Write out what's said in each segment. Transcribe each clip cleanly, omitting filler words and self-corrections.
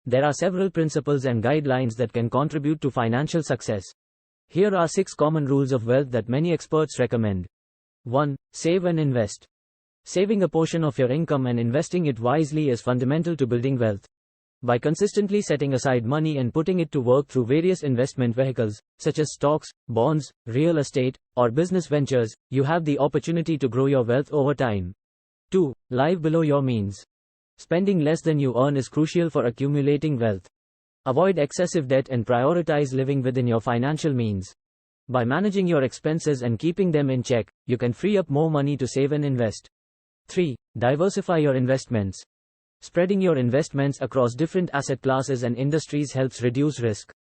There are several principles and guidelines that can contribute to financial success. Here are 6 common rules of wealth that many experts recommend. 1. Save and invest. Saving a portion of your income and investing it wisely is fundamental to building wealth. By consistently setting aside money and putting it to work through various investment vehicles, such as stocks, bonds, real estate, or business ventures, you have the opportunity to grow your wealth over time. 2. Live below your means. Spending less than you earn is crucial for accumulating wealth. Avoid excessive debt and prioritize living within your financial means. By managing your expenses and keeping them in check, you can free up more money to save and invest. 3. Diversify your investments. Spreading your investments across different asset classes and industries helps reduce risk.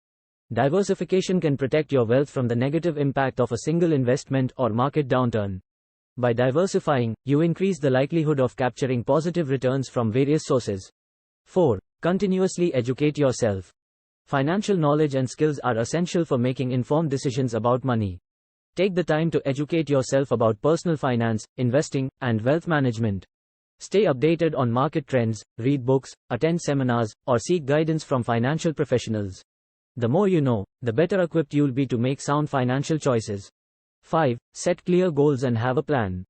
Diversification can protect your wealth from the negative impact of a single investment or market downturn. By diversifying, you increase the likelihood of capturing positive returns from various sources. 4. Continuously educate yourself. Financial knowledge and skills are essential for making informed decisions about money. Take the time to educate yourself about personal finance, investing, and wealth management. Stay updated on market trends, read books, attend seminars, or seek guidance from financial professionals. The more you know, the better equipped you'll be to make sound financial choices. 5. Set clear goals and have a plan.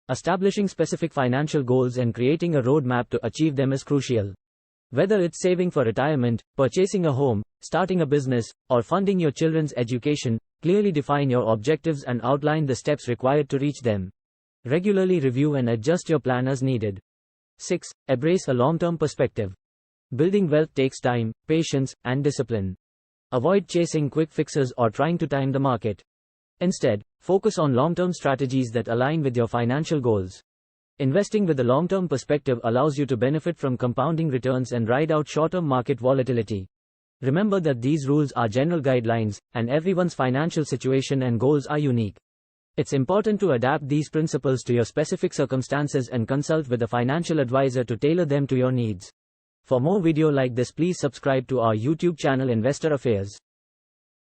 Establishing specific financial goals and creating a roadmap to achieve them is crucial. Whether it's saving for retirement, purchasing a home, starting a business, or funding your children's education, clearly define your objectives and outline the steps required to reach them. Regularly review and adjust your plan as needed. 6. Embrace a long-term perspective. Building wealth takes time, patience, and discipline. Avoid chasing quick fixes or trying to time the market. Instead, focus on long-term strategies that align with your financial goals. Investing with a long-term perspective allows you to benefit from compounding returns and ride out short-term market volatility. Remember that these rules are general guidelines, and everyone's financial situation and goals are unique. It's important to adapt these principles to your specific circumstances and consult with a financial advisor to tailor them to your needs. For more videos like this, please subscribe to our YouTube channel Investor Affairs.